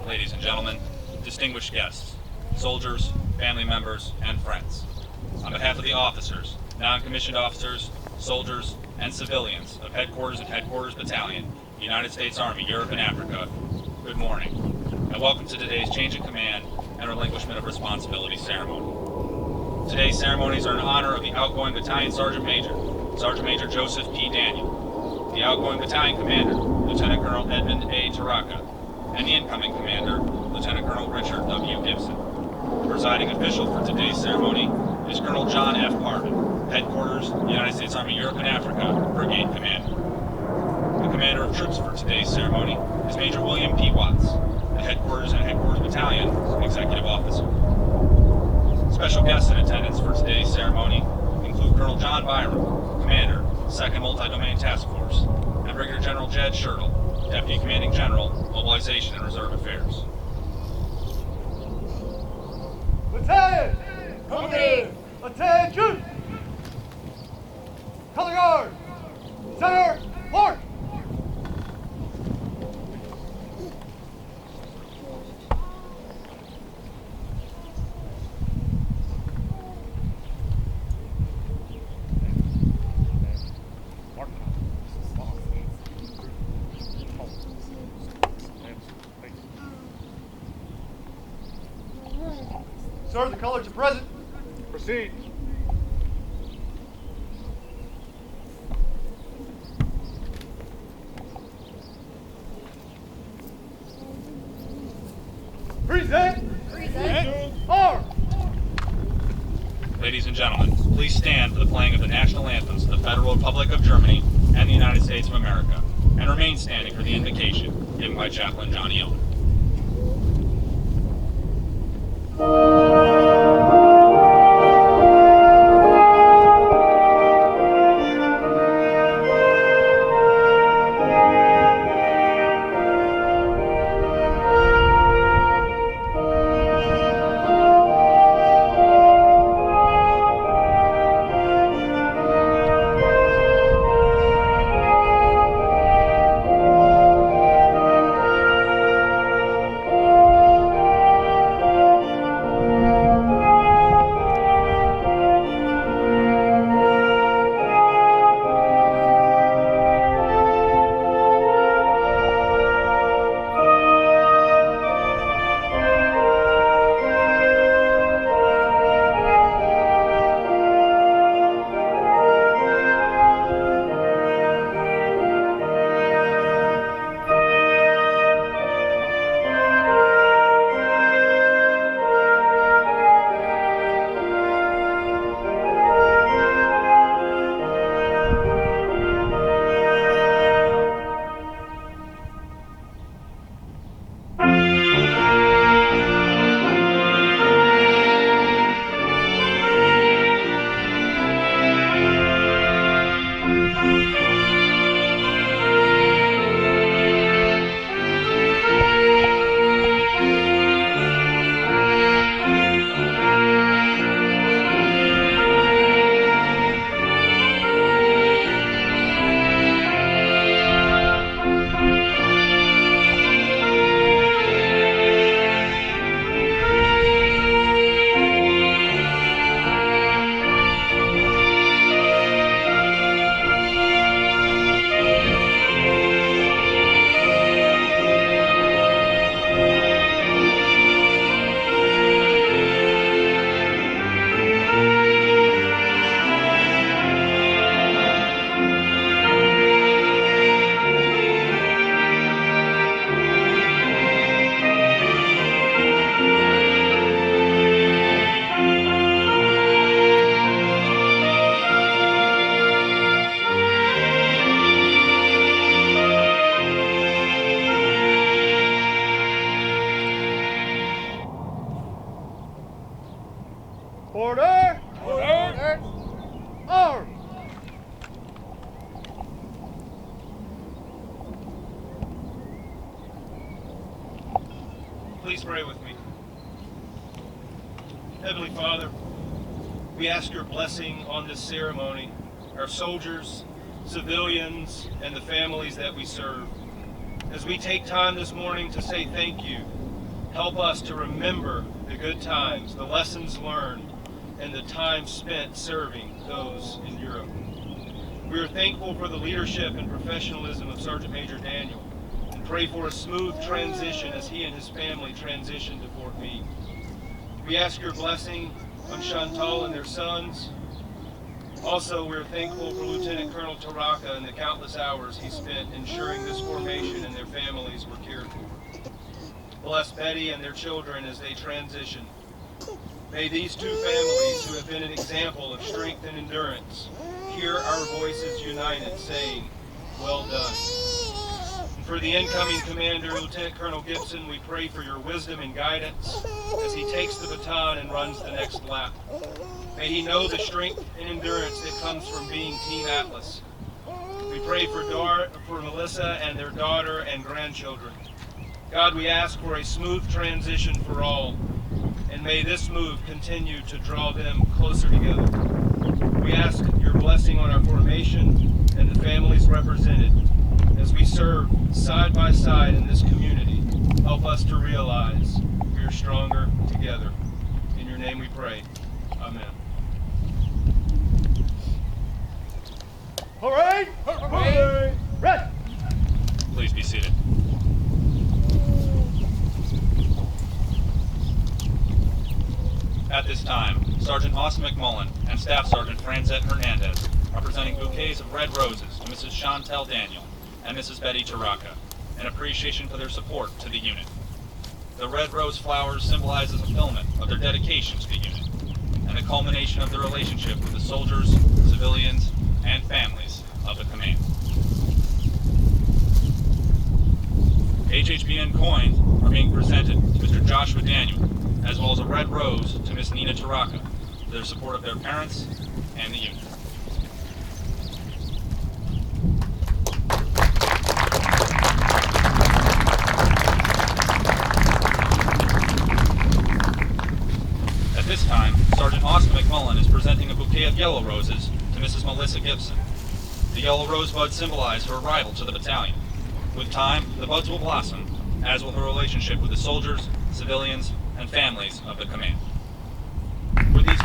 ladies and gentlemen, distinguished guests, soldiers, family members, and friends. On behalf of the officers, non-commissioned officers, soldiers, and civilians of Headquarters and Headquarters Battalion, United States Army, Europe and Africa, good morning, and welcome to today's Change in Command and Relinquishment of Responsibility ceremony. Today's ceremonies are in honor of the outgoing Battalion Sergeant Major Joseph P. Daniel, the outgoing Battalion Commander, Lieutenant Colonel Edmund A. Torraca, and the incoming Commander, Lieutenant Colonel Richard W. Gibson. The presiding official for today's ceremony is Colonel John F. Parvin, Headquarters, United States Army, Europe and Africa, Brigade Commander. The Commander of Troops for today's ceremony is Major William P. Watts, the Headquarters and Headquarters Battalion Executive Officer. Special guests in attendance for today's ceremony include Colonel John Byram, Commander, 2nd Multi-Domain Task Force, and Brigadier General Jed Schertle, Deputy Commanding General, Mobilization and Reserve Affairs. Battalion! Company! Attention! Color guard! Center! March! Sir, the colors are present. Proceed. Present. Present. Arm. Ladies and gentlemen, please stand for the playing of the national anthems of the Federal Republic of Germany and the United States of America, and remain standing for the invocation given by Chaplain Johnny Owen. Order! Order! Arm! Please pray with me. Heavenly Father, we ask your blessing on this ceremony, our soldiers, civilians, and the families that we serve. As we take time this morning to say thank you Help us to remember the good times, the lessons learned, and the time spent serving those in Europe. We are thankful for the leadership and professionalism of Sergeant Major Daniel, and pray for a smooth transition as he and his family transition to Fort Meade. We ask your blessing on Chantal and their sons. Also, we're thankful for Lieutenant Colonel Torraca and the countless hours he spent ensuring this formation and their families were cared for. Bless Betty and their children as they transition. May these two families, who have been an example of strength and endurance, hear our voices united saying, "Well done." And for the incoming commander, Lieutenant Colonel Gibson, we pray for your wisdom and guidance as he takes the baton and runs the next lap. May he know the strength and endurance that comes from being Team Atlas. We pray for Melissa and their daughter and grandchildren. God, we ask for a smooth transition for all, and may this move continue to draw them closer together. We ask your blessing on our formation and the families represented as we serve side by side in this community. Help us to realize we are stronger together. In your name we pray. Amen. Hooray! Hooray! Rest! Please be seated. At this time, Sergeant Austin McMullen and Staff Sergeant Franzette Hernandez are presenting bouquets of red roses to Mrs. Chantal Daniel and Mrs. Betty Torraca in appreciation for their support to the unit. The red rose flowers symbolize the fulfillment of their dedication to the unit and the culmination of their relationship with the soldiers, civilians, and families of the command. HHBN coins are being presented to Mr. Joshua Daniel, as well as a red rose to Miss Nina Torraca for their support of their parents and the unit. At this time, Sergeant Austin McMullen is presenting a bouquet of yellow roses to Mrs. Melissa Gibson. The yellow rosebuds symbolize her arrival to the battalion. With time, the buds will blossom, as will her relationship with the soldiers, civilians, and families of the command. With these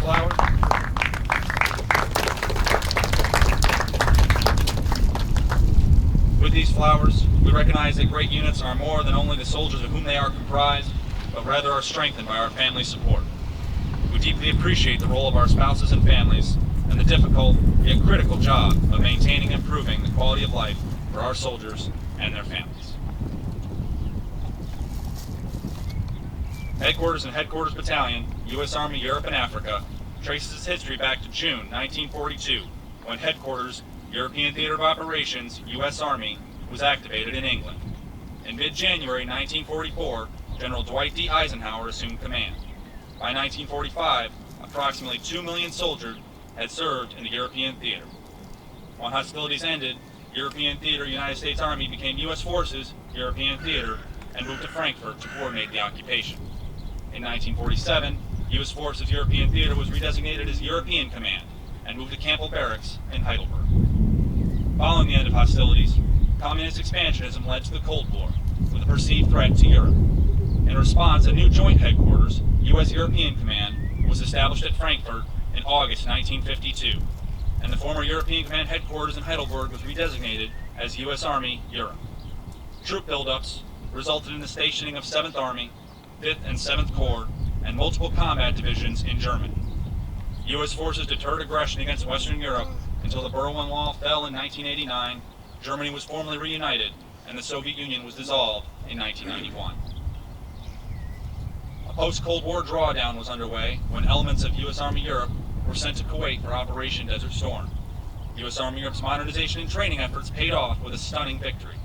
flowers, we recognize that great units are more than only the soldiers of whom they are comprised, but rather are strengthened by our family support. We deeply appreciate the role of our spouses and families and the difficult yet critical job of maintaining and improving the quality of life for our soldiers and their families. Headquarters and Headquarters Battalion, U.S. Army Europe and Africa, traces its history back to June 1942, when Headquarters, European Theater of Operations, U.S. Army, was activated in England. In mid-January 1944, General Dwight D. Eisenhower assumed command. By 1945, approximately 2 million soldiers had served in the European theater. When hostilities ended, European Theater United States Army became U.S. Forces, European Theater, and moved to Frankfurt to coordinate the occupation. In 1947, U.S. Forces European Theater was redesignated as European Command and moved to Campbell Barracks in Heidelberg. Following the end of hostilities, communist expansionism led to the Cold War, with a perceived threat to Europe. In response, a new joint headquarters, U.S. European Command, was established at Frankfurt in August 1952, and the former European Command headquarters in Heidelberg was redesignated as U.S. Army Europe. Troop buildups resulted in the stationing of 7th Army, 5th and 7th Corps, and multiple combat divisions in Germany. U.S. forces deterred aggression against Western Europe until the Berlin Wall fell in 1989, Germany was formally reunited, and the Soviet Union was dissolved in 1991. A post-Cold War drawdown was underway when elements of U.S. Army Europe were sent to Kuwait for Operation Desert Storm. U.S. Army Europe's modernization and training efforts paid off with a stunning victory.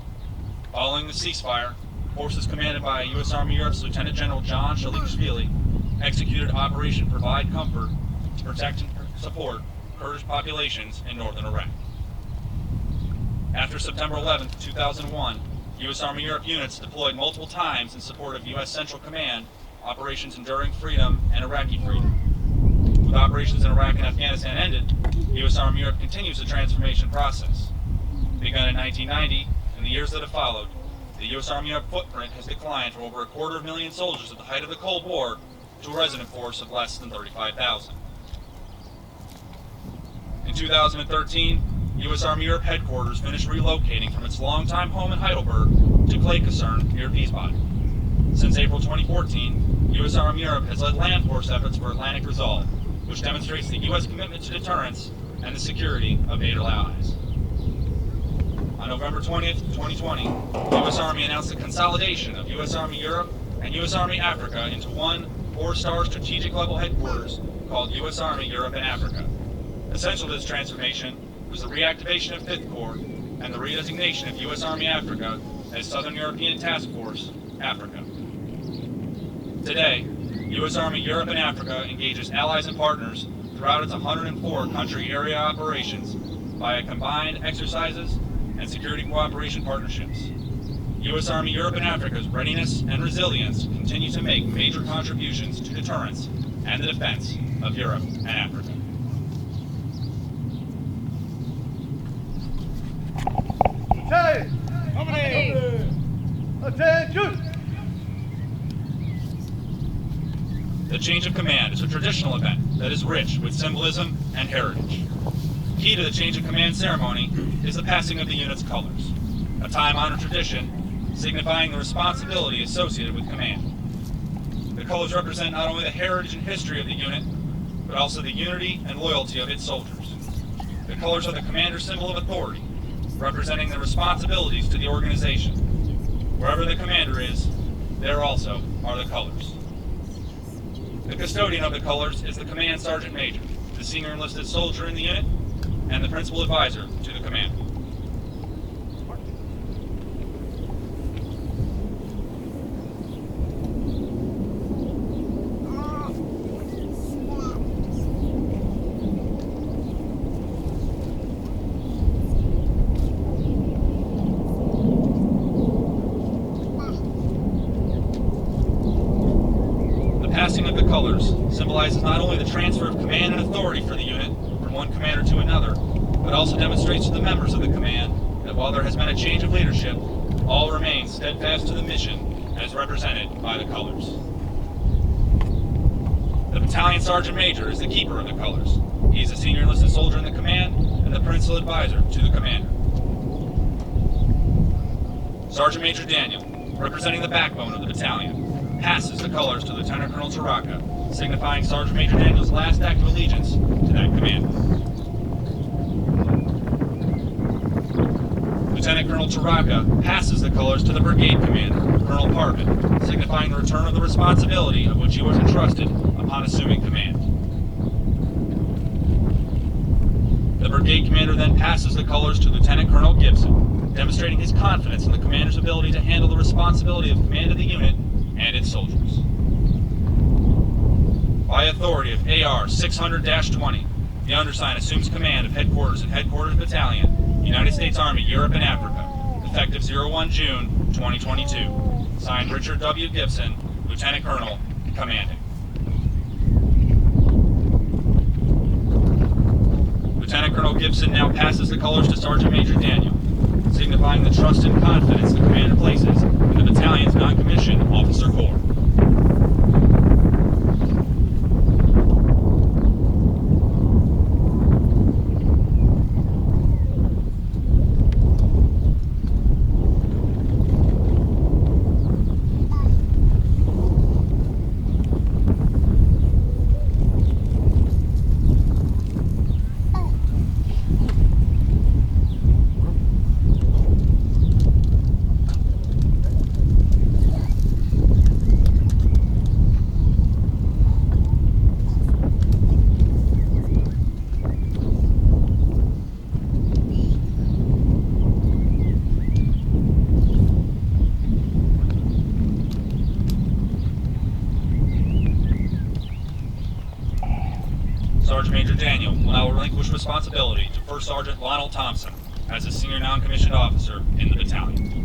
Following the ceasefire, forces commanded by U.S. Army Europe's Lieutenant General John Shalikashvili executed Operation Provide Comfort to protect and support Kurdish populations in northern Iraq. After September 11, 2001, U.S. Army Europe units deployed multiple times in support of U.S. Central Command, Operations Enduring Freedom, and Iraqi Freedom. With operations in Iraq and Afghanistan ended, U.S. Army Europe continues the transformation process. Begun in 1990, and the years that have followed, the U.S. Army Europe footprint has declined from over 250,000 soldiers at the height of the Cold War to a resident force of less than 35,000. In 2013, U.S. Army Europe headquarters finished relocating from its longtime home in Heidelberg to Clay Kaserne near Wiesbaden. Since April 2014, U.S. Army Europe has led land force efforts for Atlantic Resolve, which demonstrates the U.S. commitment to deterrence and the security of NATO allies. On November 20th, 2020, the U.S. Army announced the consolidation of U.S. Army Europe and U.S. Army Africa into one 4-star strategic level headquarters called U.S. Army Europe and Africa. Essential to this transformation was the reactivation of 5th Corps and the redesignation of U.S. Army Africa as Southern European Task Force, Africa. Today, U.S. Army Europe and Africa engages allies and partners throughout its 104 country area operations via combined exercises and security cooperation partnerships. U.S. Army Europe and Africa's readiness and resilience continue to make major contributions to deterrence and the defense of Europe and Africa. Attention! The change of command is a traditional event that is rich with symbolism and heritage. Key to the change of command ceremony is the passing of the unit's colors, a time-honored tradition signifying the responsibility associated with command. The colors represent not only the heritage and history of the unit, but also the unity and loyalty of its soldiers. The colors are the commander's symbol of authority, representing the responsibilities to the organization. Wherever the commander is, there also are the colors. The custodian of the colors is the Command Sergeant Major, the senior enlisted soldier in the unit, and the principal advisor to the commander. Passing of the colors symbolizes not only the transfer of command and authority for the unit from one commander to another, but also demonstrates to the members of the command that while there has been a change of leadership, all remain steadfast to the mission as represented by the colors. The Battalion Sergeant Major is the keeper of the colors. He is a senior enlisted soldier in the command and the principal advisor to the commander. Sergeant Major Daniel, representing the backbone of the battalion, passes the colors to Lieutenant Colonel Torraca, signifying Sergeant Major Daniel's last act of allegiance to that commander. Lieutenant Colonel Torraca passes the colors to the brigade commander, Colonel Parvin, signifying the return of the responsibility of which he was entrusted upon assuming command. The brigade commander then passes the colors to Lieutenant Colonel Gibson, demonstrating his confidence in the commander's ability to handle the responsibility of command of the unit and its soldiers. By authority of AR 600-20, the undersigned assumes command of headquarters and headquarters battalion, United States Army Europe and Africa, effective 01 June 2022. Signed Richard W. Gibson, Lieutenant Colonel, commanding. Lieutenant Colonel Gibson now passes the colors to Sergeant Major Daniel, signifying the trust and confidence the commander places in the battalion's non-commissioned officer corps. Sergeant Major Daniel will now relinquish responsibility to First Sergeant Lionel Thompson as a senior non-commissioned officer in the battalion.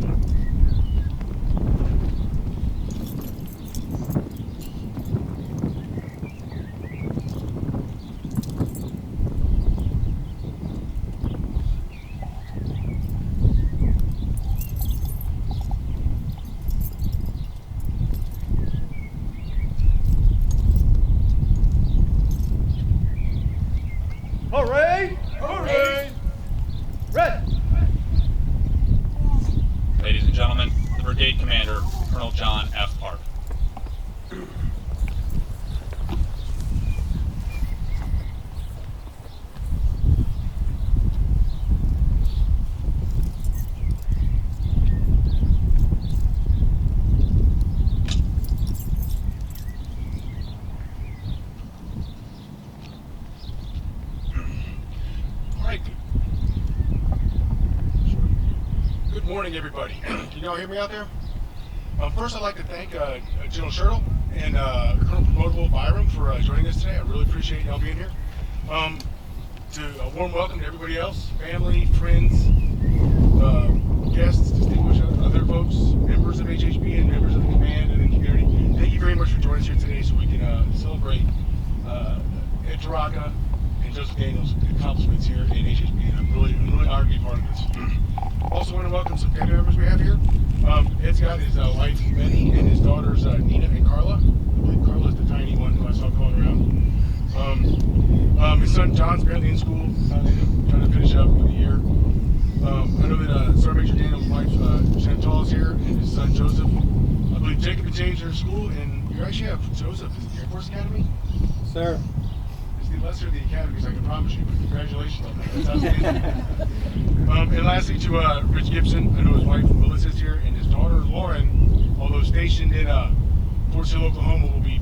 Brigade Commander Colonel John F. Park. Good morning, everybody. Can y'all hear me out there? First, I'd like to thank General Schertle and Colonel Promotable Byram for joining us today. I really appreciate y'all being here. A warm welcome to everybody else, family, friends, guests, distinguished other folks, members of HHB and members of the command and the community. Thank you very much for joining us here today so we can celebrate Ed Torraca and Joseph Daniels' accomplishments here in HHB. And I'm really honored to be part of this. Also want to welcome some family members we have here. Ed's got his wife Betty and his daughters Nina and Carla. I believe Carla's the tiny one who I saw calling around. His son John's apparently in school, trying to finish up for the year. I know that Sergeant Major Daniel's wife Chantal is here, and his son Joseph. I believe Jacob and James are in school, and you actually have Joseph in the Air Force Academy. Sir. It's the lesser of the academies, I can promise you, but congratulations on that. That's outstanding. And lastly to Rich Gibson, I know his wife Melissa's here, and his daughter Lauren, although stationed in Fort Sill, Oklahoma, will be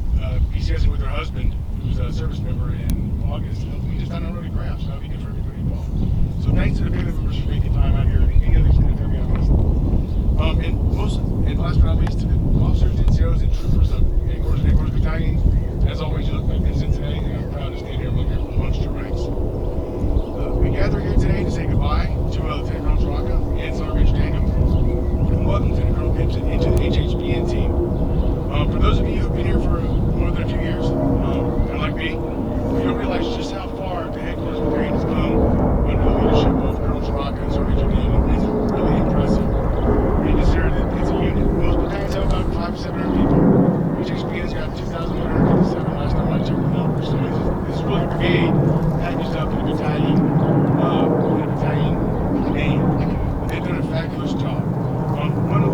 PCSing with her husband, who's a service member in August. We just down the road at Crafts, so that'll be good for everybody involved. So thanks to the family members for making time out here, and any other extended family on this. And last but not least, to the officers, NCOs, and troopers of Headquarters Battalion. As always, you look magnificent today, and I'm proud to stand here amongst your ranks. We gather here today to say goodbye to Lieutenant Colonel Torraca and Sergeant Major Daniel, and welcome Lieutenant Colonel Gibson into the HHBN team. For those of you who've been here for more than a few years, and like me, you don't realize just how far the Headquarters Battalion has come under the leadership of Colonel Torraca and Sergeant Major Daniel. It's really impressive. We consider that it's a unit. Most battalions have about 500 to 700 people. HHBN's got 2,157 last time I checked the numbers. So this is really a brigade packaged up in a battalion name. They've done a fabulous job. I want to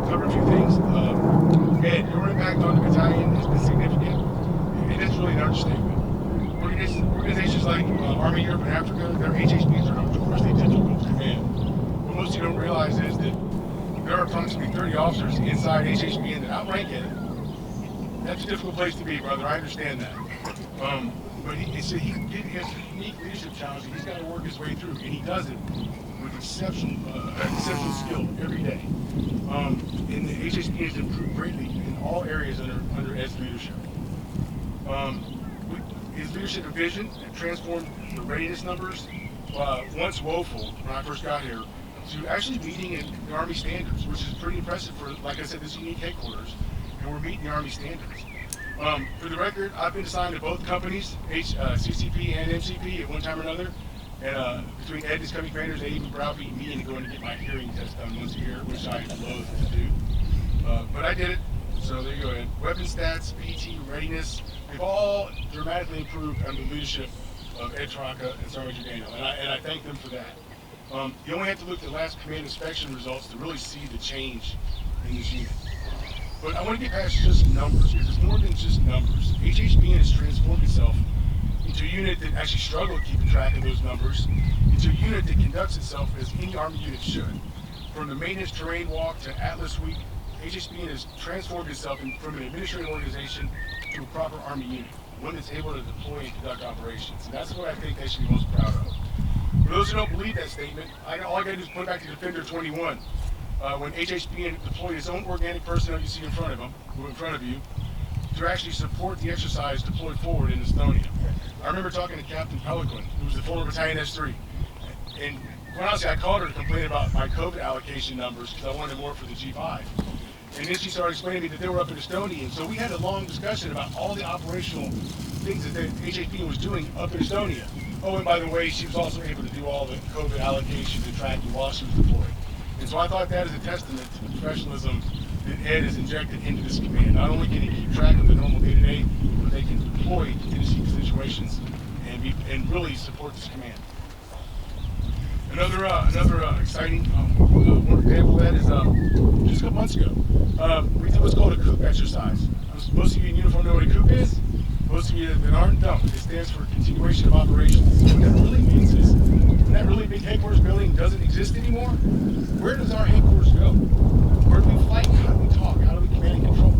cover a few things. Ed, your impact on the battalion has been significant, and that's really an understatement. Organizations like Army Europe and Africa, their HHBs are notoriously difficult to command. What most of you don't realize is that there are approximately 30 officers inside HHBN that outrank Ed. That's a difficult place to be, brother. I understand that. But he has a unique leadership challenge that he's got to work his way through, and he does it with exceptional skill every day. And the HHB has improved greatly in all areas under Ed's leadership. His leadership and vision have transformed the readiness numbers, once woeful when I first got here, to actually meeting the Army standards, which is pretty impressive for, like I said, this unique headquarters, and we're meeting the Army standards. For the record, I've been assigned to both companies, CCP and MCP, at one time or another. And between Ed and his company commanders, they even browbeat me into going to get my hearing test done once a year, which I loathe to do. But I did it, so there you go. Ed. Weapon stats, PT, readiness, they've all dramatically improved under the leadership of Ed Torraca and Sergeant Major Daniel, and I thank them for that. You only have to look at the last command inspection results to really see the change in this unit. But I want to get past just numbers, because it's more than just numbers. HHBN has transformed itself into a unit that actually struggled keeping track of those numbers, into a unit that conducts itself as any Army unit should. From the maintenance terrain walk to Atlas Week, HHBN has transformed itself from an administrative organization to a proper Army unit, one that's able to deploy and conduct operations. And that's what I think they should be most proud of. For those who don't believe that statement, all I got to do is point back to Defender 21. When HHBN deployed its own organic personnel you see in front of you, to actually support the exercise deployed forward in Estonia. I remember talking to Captain Pelican, who was the former Battalion S3, and quite honestly, I called her to complain about my COVID allocation numbers because I wanted more for the G5. And then she started explaining to me that they were up in Estonia, and so we had a long discussion about all the operational things that the HHBN was doing up in Estonia. Oh, and by the way, she was also able to do all the COVID allocation and tracking while she was deployed. And so I thought that is a testament to the professionalism that Ed has injected into this command. Not only can he keep track of the normal day-to-day, but they can deploy into situations and really support this command. Another exciting one example of that is just a couple months ago. We did what's called a CoC exercise. Most of you in uniform know what a CoC is. Most of you that aren't don't. It stands for continuation of operations. So what that really means is, when that really big headquarters building doesn't exist anymore, where does our headquarters go? Where do we fight? How do we talk? How do we command and control?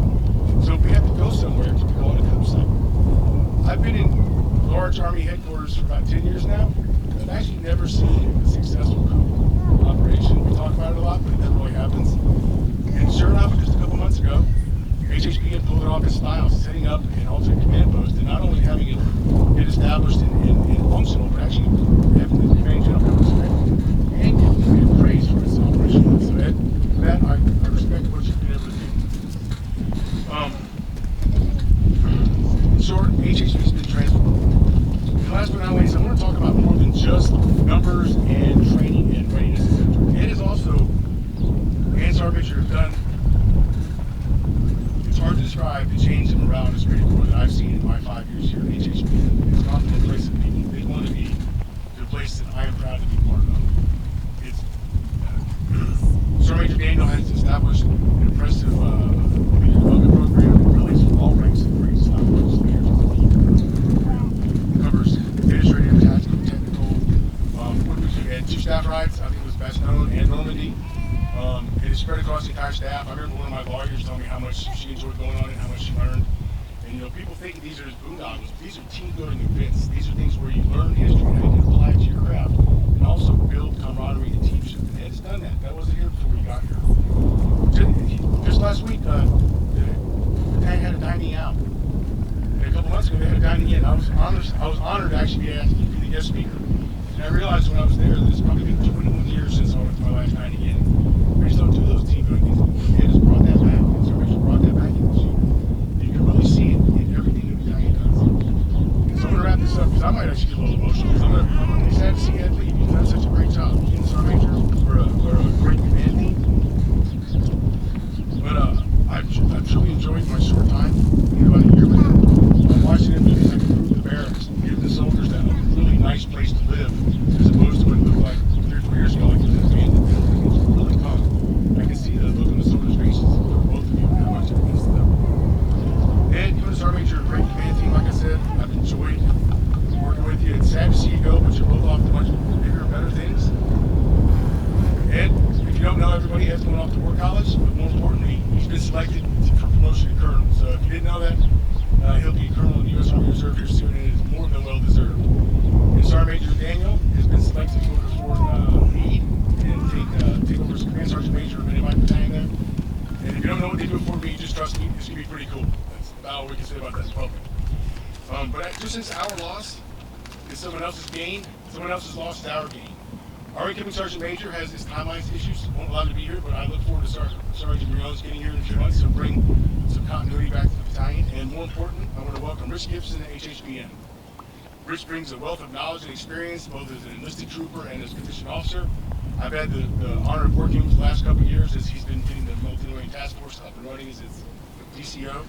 So we have to go somewhere to go on a CoC site. I've been in large Army headquarters for about 10 years now. I've actually never seen a successful CoC operation. We talk about it a lot, but it never really happens. And sure enough, just a couple months ago, HHB had pulled it off its style, setting up an alternate command post, and not only having it get established and functional, but actually having the command general come respect and give praise for its operation. So Ed, for that, I respect what you've been able to do. In short, HHB's been transformed. And last but not least, I want to talk about more than just numbers and training and readiness, etc. Ed is also, and Sergeant Major have done. It's hard to describe the change in morale in the Security Corps that I've seen in my 5 years here at HHB. It's gone from a place that people they want to be to a place that I am proud to be part of. It's Sergeant Major Daniel has established an impressive leader development program. Really, it's all ranks and grades. It's not just leaders of the team. It covers administrative, tactical, technical. What did we do? Had 2 staff rides. I think it was Battalion and Normandy. It is spread across the entire staff. I remember one of my lawyers telling me how much she enjoyed going on it and how much she learned. And you know, people think these are just boondoggles. These are team building events. These are things where you learn history and how you can apply it to your craft, and also build camaraderie and teamship. And Ed's done that. That wasn't here before we got here. Just last week, the battalion had a dining out. And a couple months ago, they had a dining in. I was honored to actually be asked to be the guest speaker. And I realized when I was there that it's probably been 21 years since I went to my last dining in. We just don't do those team building things. Ed has brought that back, and so Rachel brought that back in this year. And you can really see it in everything that battalion does. And so I'm going to wrap this up because I might actually get a little emotional because I'm going to be sad to see Ed leave. He's done such a great job. He and Sergeant Major were a great command team. But I've truly enjoyed my short time, about a year with him. I'm watching him do things like improve the barracks, give the soldiers that a really nice place to live, as opposed to what it looked like 3 or 4 years ago, like it was an abandoned building. It's really calm. I can see the look on the soldiers' faces for both of you and how much it means to them. Ed, you and Sergeant Major are a great command team, like I said. I've enjoyed working with you. It's sad to see you go, but you're both off to much bigger and better things. Ed, if you don't know, everybody has gone off to war college, but more importantly, he's been selected for promotion to colonel. So if you didn't know that, he'll be a colonel in the U.S. Army Reserve here soon, and it is more than well deserved. And Sergeant Major Daniel has been selected to go to Fort Meade and take over as Command Sergeant Major of my battalion there. And if you don't know what they do at Fort Meade, just trust me, it's going to be pretty cool. That's about all we can say about that in public. But just since our loss is someone else's gain, someone else's loss is our gain. Our incoming Sergeant Major has his timelines issues, won't allow him to be here, but I look forward to Sergeant Briones getting here in a few months to bring some continuity back to the battalion. And more important, I want to welcome Rich Gibson to HHBN. Rich brings a wealth of knowledge and experience, both as an enlisted trooper and as a commissioned officer. I've had the honor of working with him the last couple of years as he's been getting the multi-domain task force up and running as its DCO.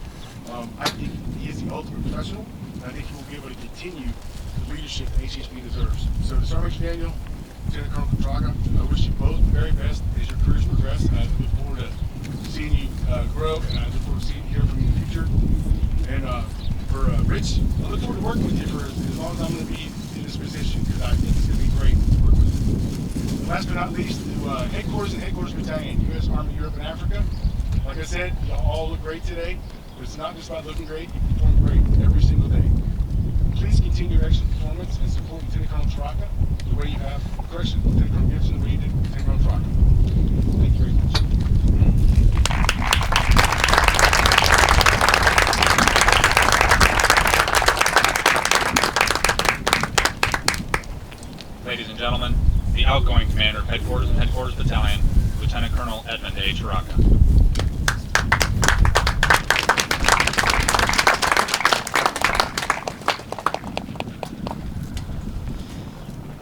I think he is the ultimate professional, and I think he will be able to continue the leadership that HHB deserves. So to Sergeant Major Daniel, Lieutenant Colonel Torraca, I wish you both the very best as your careers progress, and I look forward to seeing you grow, and I look forward to hearing from you in the future. And for Rich, I look forward to working with you for as long as I'm going to be in this position, because I think it's going to be great to work with you. And last but not least, to Headquarters and Headquarters Battalion, U.S. Army Europe and Africa. Like I said, you all look great today, but it's not just about looking great, you perform great every single day. Please continue your excellent performance and support Lieutenant Colonel Torraca the way you have, Lieutenant Colonel Gibson, the way you did Lieutenant Colonel Torraca. Thank you very much. Ladies and gentlemen, the outgoing commander of Headquarters and Headquarters Battalion, Lieutenant Colonel Edmund A. Torraca.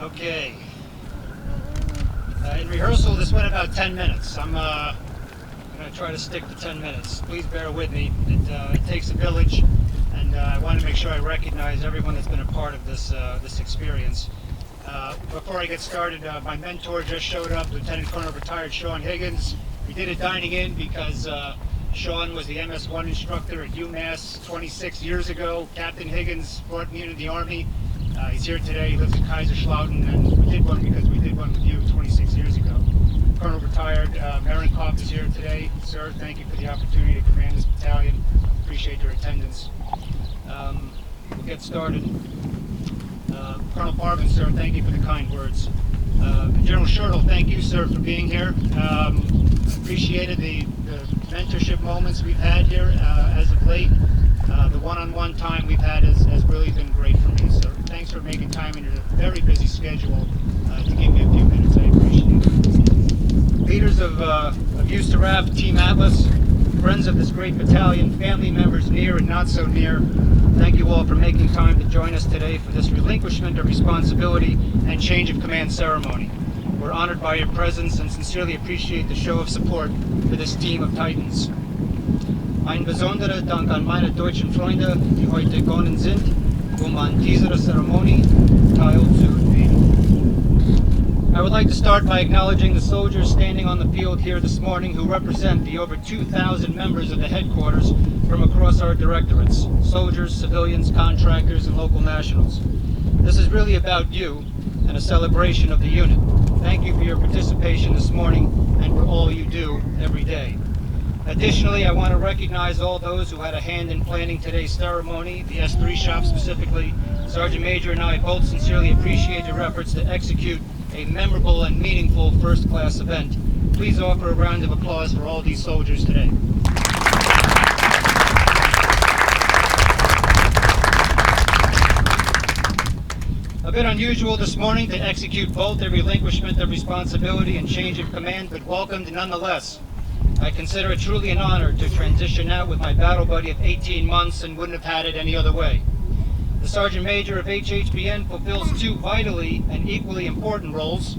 Okay. In rehearsal, this went about 10 minutes. I'm going to try to stick to 10 minutes. Please bear with me. It takes a village, and I want to make sure I recognize everyone that's been a part of this experience. Before I get started, my mentor just showed up, Lieutenant Colonel retired Sean Higgins. We did it dining in because Sean was the MS-1 instructor at UMass 26 years ago. Captain Higgins brought me into the Army. He's here today. He lives in Kaiserslautern, and we did one because we did one with you 26 years ago. Colonel retired Marin Kopp is here today. Sir, thank you for the opportunity to command this battalion. Appreciate your attendance. We'll get started. Colonel Parvin, sir, thank you for the kind words. General Schertl, thank you, sir, for being here. Appreciated the mentorship moments we've had here as of late. The one-on-one time we've had has really been great for me. So thanks for making time in your very busy schedule to give me a few minutes. I appreciate it. Leaders of USAREUR-AF, Team Atlas, friends of this great battalion, family members near and not so near, thank you all for making time to join us today for this relinquishment of responsibility and change of command ceremony. We're honored by your presence and sincerely appreciate the show of support for this team of Titans. Ein besonderer Dank an meine deutschen Freunde, die heute gekommen sind, an dieser Zeremonie teilzunehmen. I would like to start by acknowledging the soldiers standing on the field here this morning who represent the over 2,000 members of the headquarters from across our directorates, soldiers, civilians, contractors, and local nationals. This is really about you and a celebration of the unit. Thank you for your participation this morning and for all you do every day. Additionally, I want to recognize all those who had a hand in planning today's ceremony, the S3 shop specifically. Sergeant Major and I both sincerely appreciate your efforts to execute a memorable and meaningful first-class event. Please offer a round of applause for all these soldiers today. A bit unusual this morning to execute both a relinquishment of responsibility and change of command, but welcomed nonetheless. I consider it truly an honor to transition out with my battle buddy of 18 months and wouldn't have had it any other way. The Sergeant Major of HHBN fulfills two vitally and equally important roles.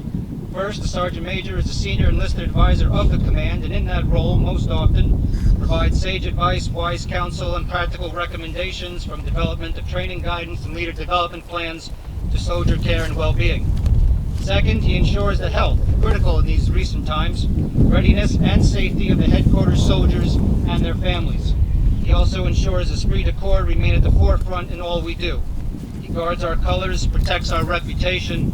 First, the Sergeant Major is the senior enlisted advisor of the command, and in that role, most often, provides sage advice, wise counsel, and practical recommendations from development of training guidance and leader development plans to soldier care and well-being. Second, he ensures the health, critical in these recent times, readiness and safety of the headquarters soldiers and their families. He also ensures esprit de corps remain at the forefront in all we do. He guards our colors, protects our reputation,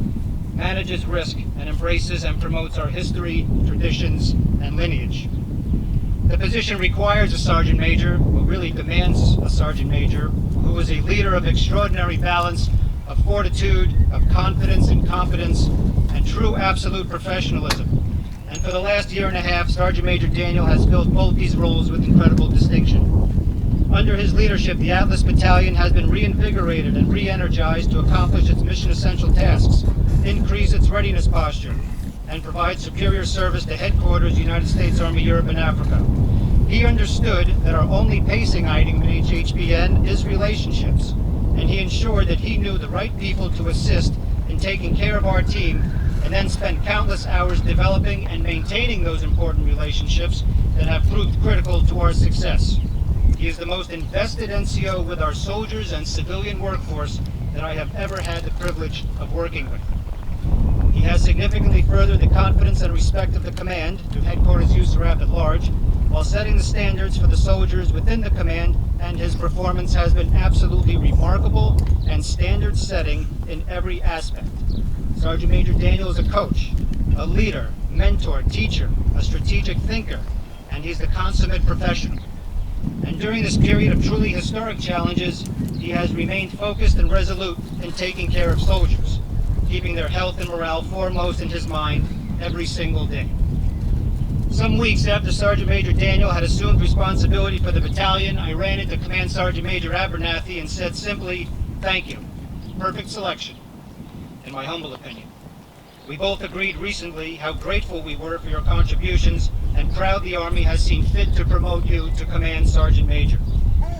manages risk, and embraces and promotes our history, traditions, and lineage. The position requires a Sergeant Major, or really demands a Sergeant Major, who is a leader of extraordinary balance, of fortitude, of confidence and competence, and true absolute professionalism. And for the last year and a half, Sergeant Major Daniel has filled both these roles with incredible distinction. Under his leadership, the Atlas Battalion has been reinvigorated and re-energized to accomplish its mission-essential tasks, increase its readiness posture, and provide superior service to Headquarters, United States Army, Europe, and Africa. He understood that our only pacing item in HHBN is relationships, and he ensured that he knew the right people to assist in taking care of our team, and then spent countless hours developing and maintaining those important relationships that have proved critical to our success. He is the most invested NCO with our soldiers and civilian workforce that I have ever had the privilege of working with. He has significantly furthered the confidence and respect of the command to Headquarters USAREUR-AF at large, while setting the standards for the soldiers within the command, and his performance has been absolutely remarkable and standard-setting in every aspect. Sergeant Major Daniel is a coach, a leader, mentor, teacher, a strategic thinker, and he's the consummate professional. And during this period of truly historic challenges, he has remained focused and resolute in taking care of soldiers, keeping their health and morale foremost in his mind every single day. Some weeks after Sergeant Major Daniel had assumed responsibility for the battalion, I ran into Command Sergeant Major Abernathy and said simply, "Thank you. Perfect selection, in my humble opinion." We both agreed recently how grateful we were for your contributions and proud the Army has seen fit to promote you to Command Sergeant Major.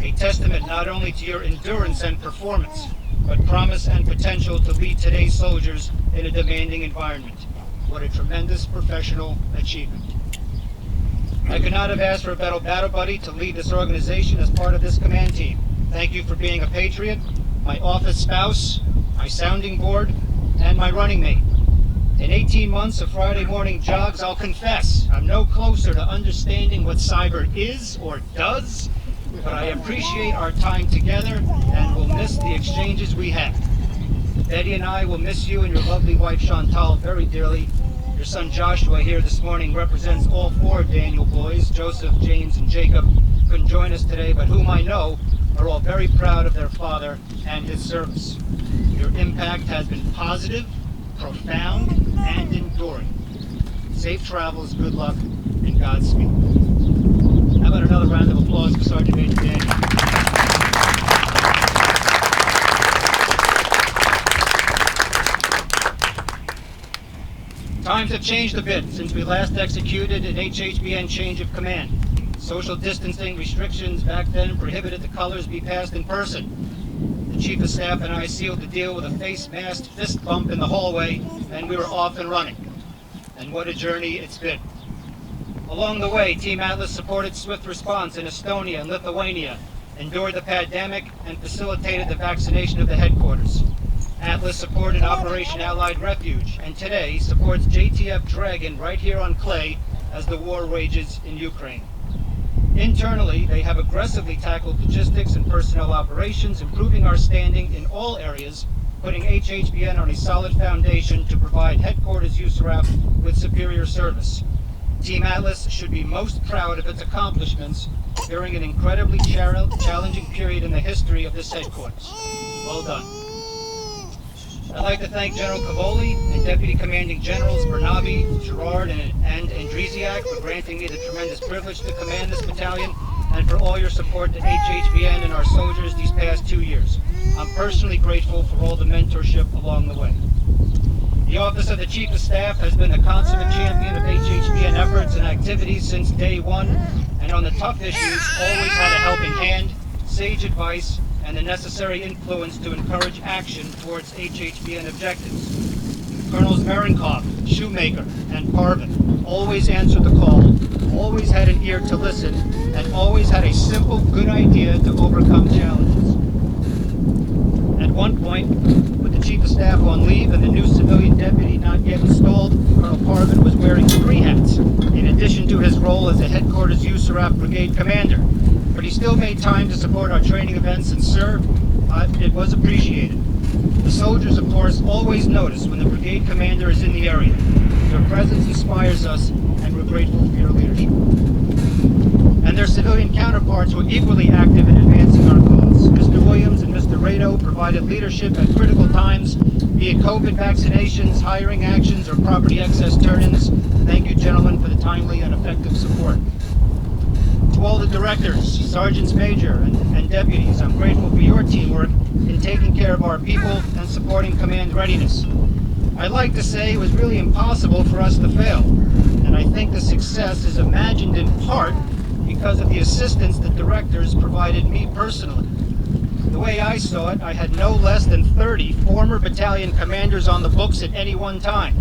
A testament not only to your endurance and performance, but promise and potential to lead today's soldiers in a demanding environment. What a tremendous professional achievement. I could not have asked for a better battle buddy to lead this organization as part of this command team. Thank you for being a patriot, my office spouse, my sounding board, and my running mate. In 18 months of Friday morning jogs, I'll confess, I'm no closer to understanding what cyber is or does, but I appreciate our time together and will miss the exchanges we had. Betty and I will miss you and your lovely wife Chantal very dearly. Your son Joshua here this morning represents all 4 Daniel boys, Joseph, James, and Jacob. Couldn't join us today, but whom I know are all very proud of their father and his service. Your impact has been positive, profound, and enduring. Safe travels, good luck, and Godspeed. How about another round of applause for Sergeant Major Daniel? Times have changed a bit since we last executed an HHBN change of command. Social distancing restrictions back then prohibited the colors be passed in person. The Chief of Staff and I sealed the deal with a face-masked fist bump in the hallway, and we were off and running. And what a journey it's been. Along the way, Team Atlas supported swift response in Estonia and Lithuania, endured the pandemic, and facilitated the vaccination of the headquarters. Atlas supported Operation Allied Refuge, and today supports JTF Dragon right here on Clay as the war rages in Ukraine. Internally, they have aggressively tackled logistics and personnel operations, improving our standing in all areas, putting HHBN on a solid foundation to provide headquarters USAREUR-AF with superior service. Team Atlas should be most proud of its accomplishments during an incredibly challenging period in the history of this headquarters. Well done. I'd like to thank General Cavoli and Deputy Commanding Generals Bernabe, Gerard, and Andresiak for granting me the tremendous privilege to command this battalion, and for all your support to HHBN and our soldiers these past 2 years. I'm personally grateful for all the mentorship along the way. The Office of the Chief of Staff has been a consummate champion of HHBN efforts and activities since day one, and on the tough issues always had a helping hand, sage advice, and the necessary influence to encourage action towards HHBN objectives. Colonels Varenkov, Shoemaker, and Parvin always answered the call, always had an ear to listen, and always had a simple, good idea to overcome challenges. At one point, with the Chief of Staff on leave and the new civilian deputy not yet installed, Colonel Parvin was wearing 3 hats, in addition to his role as a headquarters USAREUR-AF brigade commander. But he still made time to support our training events and serve. It was appreciated. The soldiers, of course, always notice when the brigade commander is in the area. Their presence inspires us, and we're grateful for your leadership. And their civilian counterparts were equally active in advancing our cause. Mr. Williams and Mr. Rado provided leadership at critical times, be it COVID vaccinations, hiring actions, or property excess turn-ins. Thank you, gentlemen, for the timely and effective support. To all the directors, sergeants major, and deputies, I'm grateful for your teamwork in taking care of our people and supporting command readiness. I'd like to say it was really impossible for us to fail, and I think the success is imagined in part because of the assistance the directors provided me personally. The way I saw it, I had no less than 30 former battalion commanders on the books at any one time,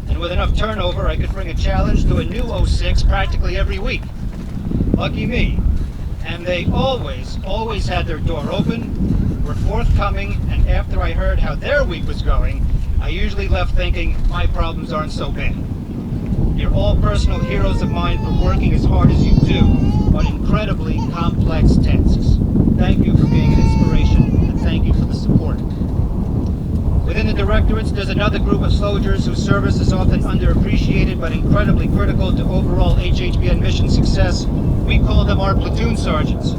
and with enough turnover, I could bring a challenge to a new 06 practically every week. Lucky me. And they always had their door open, were forthcoming, and after I heard how their week was going, I usually left thinking, my problems aren't so bad. You're all personal heroes of mine for working as hard as you do on incredibly complex tasks. Thank you for being an inspiration, and thank you for the support. Within the directorates, there's another group of soldiers whose service is often underappreciated but incredibly critical to overall HHBN mission success. We call them our platoon sergeants.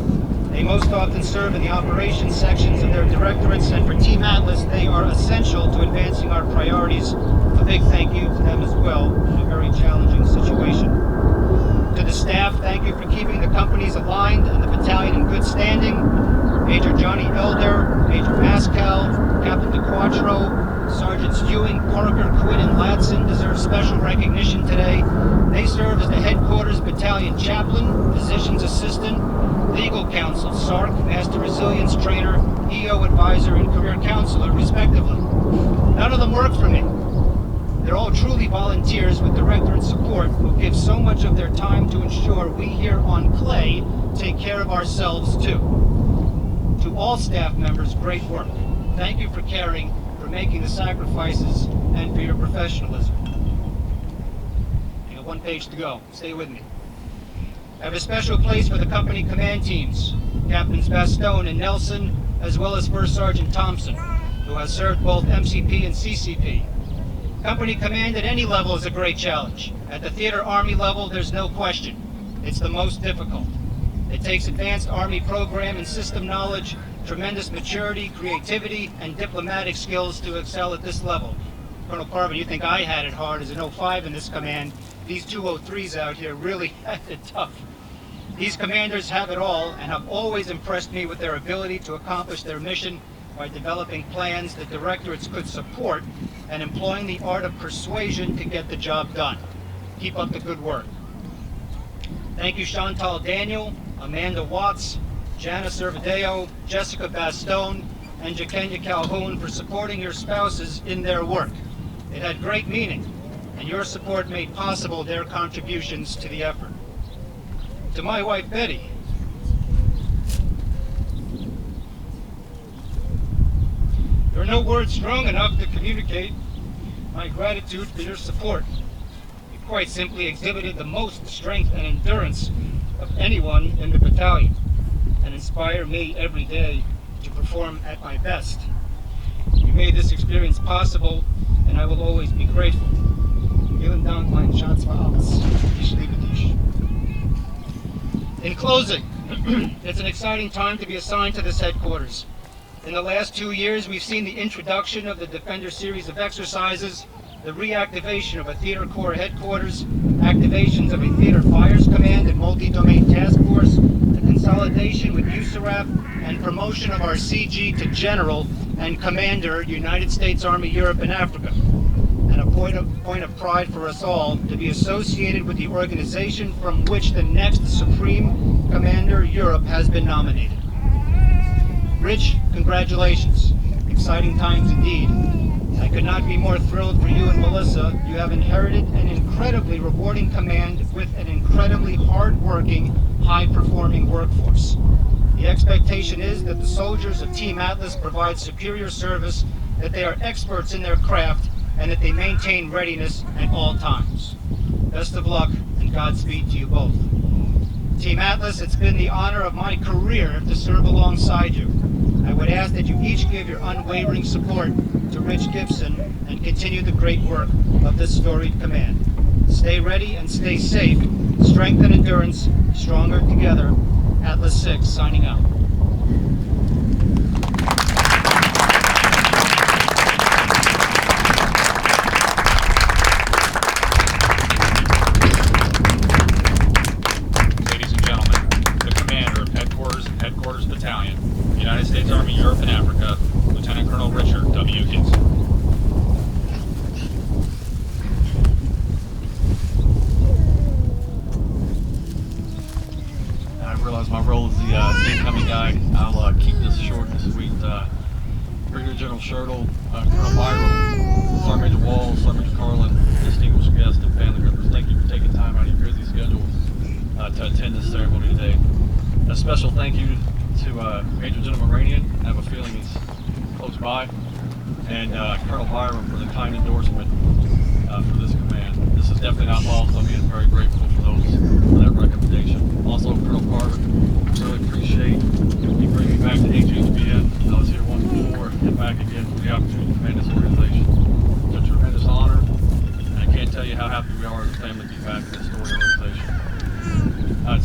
They most often serve in the operations sections of their directorates, and for Team Atlas, they are essential to advancing our priorities. A big thank you to them as well in a very challenging situation. To the staff, thank you for keeping the companies aligned and the battalion in good standing. Major Johnny Elder, Major Mascal, Captain DeQuattro, Sergeants Ewing, Parker, Quinn, and Ladson deserve special recognition today. They serve as the headquarters battalion chaplain, physician's assistant, legal counsel, SARC, master resilience trainer, EO advisor, and career counselor, respectively. None of them work for me. They're all truly volunteers with directorate support who give so much of their time to ensure we here on Clay take care of ourselves too. To all staff members, great work. Thank you for caring, for making the sacrifices, and for your professionalism. got 1 page to go. Stay with me. I have a special place for the company command teams, Captains Bastone and Nelson, as well as First Sergeant Thompson, who has served both MCP and CCP. Company command at any level is a great challenge. At the theater Army level, there's no question. It's the most difficult. It takes advanced Army program and system knowledge, tremendous maturity, creativity, and diplomatic skills to excel at this level. Colonel Carvin, you think I had it hard as an 05 in this command. These 203s out here really had it tough. These commanders have it all and have always impressed me with their ability to accomplish their mission by developing plans that directorates could support and employing the art of persuasion to get the job done. Keep up the good work. Thank you, Chantal Daniel, Amanda Watts, Jana Servideo, Jessica Bastone, and Jakenya Calhoun for supporting your spouses in their work. It had great meaning, and your support made possible their contributions to the effort. To my wife, Betty, there are no words strong enough to communicate my gratitude for your support. You quite simply exhibited the most strength and endurance of anyone in the battalion and inspire me every day to perform at my best. You made this experience possible, and I will always be grateful. Vielen Dank, mein Schatz, für alles. Ich liebe dich. In closing, it's an exciting time to be assigned to this headquarters. In the last 2 years, we've seen the introduction of the Defender series of exercises, the reactivation of a Theater Corps headquarters, activations of a Theater Fires Command and multi-domain task force, the consolidation with USAREUR-AF, and promotion of our CG to General and Commander, United States Army Europe and Africa. And a point of pride for us all to be associated with the organization from which the next Supreme Commander Europe has been nominated. Rich, congratulations. Exciting times indeed. I could not be more thrilled for you and Melissa. You have inherited an incredibly rewarding command with an incredibly hard-working, high-performing workforce. The expectation is that the soldiers of Team Atlas provide superior service, that they are experts in their craft, and that they maintain readiness at all times. Best of luck and Godspeed to you both. Team Atlas, it's been the honor of my career to serve alongside you. I would ask that you each give your unwavering support to Rich Gibson and continue the great work of this storied command. Stay ready and stay safe. Strength and endurance, stronger together. Atlas 6 signing out. Headquarters Battalion, United States Army Europe and Africa, Lieutenant Colonel Richard W. Gibson. I realize my role as the incoming guy. I'll keep this short and sweet. Brigadier General Schertle, Colonel Byram, Sergeant Major Walls, Sergeant Major Carlin, distinguished guests and family members, thank you for taking time out of your busy schedules to attend this ceremony today. A special thank you to Major General Moranian. I have a feeling he's close by. And Colonel Byram for the kind endorsement for this command. This is definitely not lost on me. I'm very grateful for that recommendation. Also, Colonel Carvin, really appreciate you bringing me back to HHBN. I was here once before and back again for the opportunity to command this organization. It's a tremendous honor, and I can't tell you how happy we are as a family to be back in this storied organization.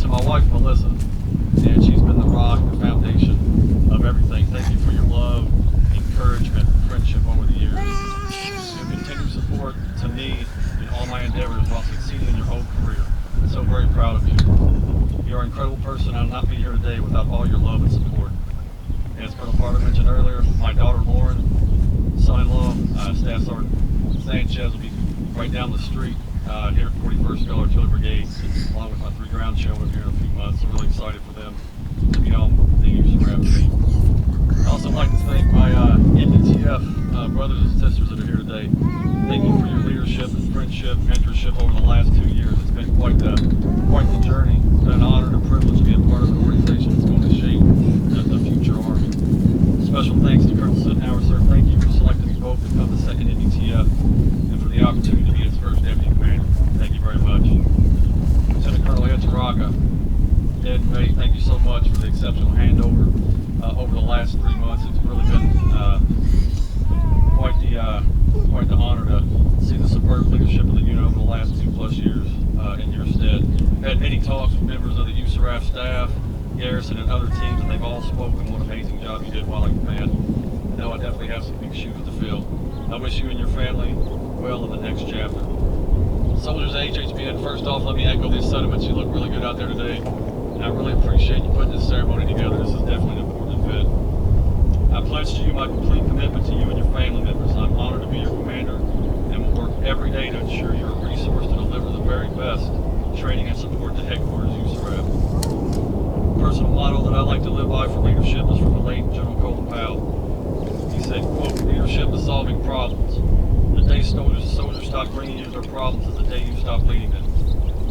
To my wife, Melissa, and she's been the rock, the foundation of everything. Thank you for your love, encouragement, and friendship over the years. Your continued support to me in all my endeavors while succeeding in your whole career. I'm so very proud of you. You're an incredible person. I'll not be here today without all your love and support. And as Colonel Carter mentioned earlier, my daughter Lauren, son-in-law, Staff Sergeant Sanchez will be right down the street here at 41st Skull Artillery Brigade, along with my 3 ground children here in a few months. I'm really excited for them to be home with the USAREUR-AF team. I'd also like to thank my NDTF brothers and sisters that are here today. Thank you for your leadership and friendship, mentorship over the last 2 years. It's been quite the journey. It's been an honor and a privilege to be a part of an organization that's going to shape the future Army. Special thanks to Colonel Sittenhauer, sir. Thank you for selecting me both to become the 2nd NDTF and for the opportunity to be its first deputy commander. Thank you very much. Torraca. Ed and Ray, thank you so much for the exceptional handover over the last 3 months. It's really been quite the honor to see the superb leadership of the unit over the last 2+ years in your stead. I've had many talks with members of the USAREUR-AF staff, Garrison, and other teams, and they've all spoken what an amazing job you did while in command. I know I definitely have some big shoes to fill. I wish you and your family well in the next chapter. Soldiers of HHBN, first off, let me echo these sentiments. You look really good out there today, and I really appreciate you putting this ceremony together. This is definitely an important event. I pledge to you my complete commitment to you and your family members. I'm honored to be your commander and will work every day to ensure you're a resource to deliver the very best training and support to headquarters USAREUR-AF. Personal motto that I like to live by for leadership is from the late General CoC Powell. He said, quote, "Leadership is solving problems. The day soldiers stop bringing you their problems is the day you stop leading them.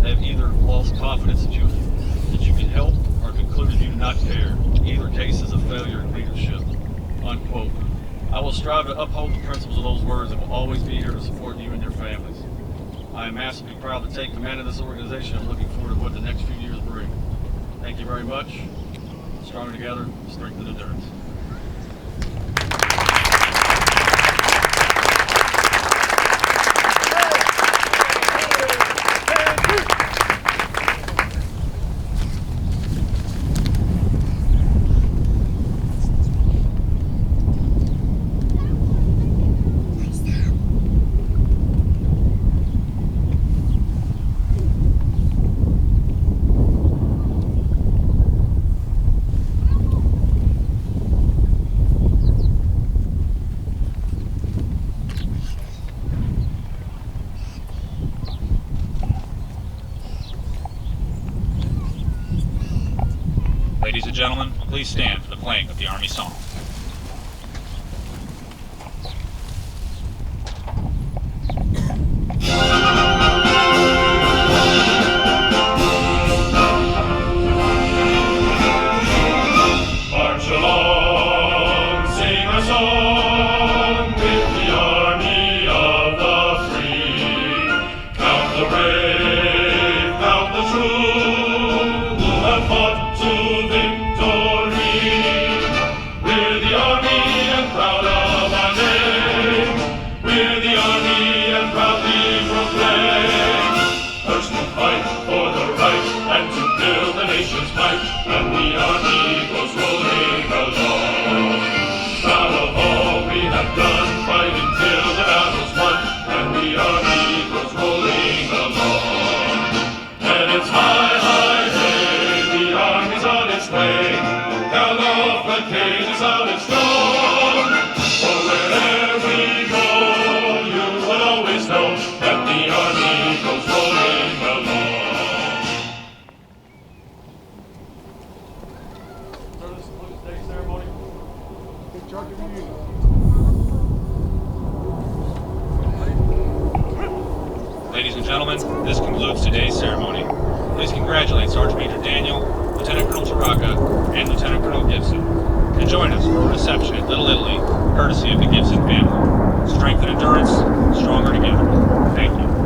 They have either lost confidence that you can help or concluded you do not care. Either case is a failure in leadership." Unquote. I will strive to uphold the principles of those words and will always be here to support you and your families. I am massively proud to take command of this organization and looking forward to what the next few years bring. Thank you very much. Stronger together, strength and endurance. Ladies and gentlemen, please stand for the playing of the Army Song. March along, sing a song with the army of the free. Count the brave, count the true, who have fought to victory. We're the army and proud of our name. We're the army and proudly proclaim. First to fight for the right and to build the nation's might, and the army goes rolling along. Proud of all we have done, fighting till the battle's won, and the army goes rolling along. And it's high, high, hey, the army's on its way. Count off the cages out and strong. For wherever we go, you will always know that the army goes rolling along. This concludes today's ceremony. Ladies and gentlemen, this concludes today's ceremony. Please congratulate Sergeant Major Daniel, Lieutenant Colonel Torraca, and Lieutenant Colonel Gibson. And join us for a reception at Little Italy, courtesy of the Gibson family. Strength and endurance, stronger together. Thank you.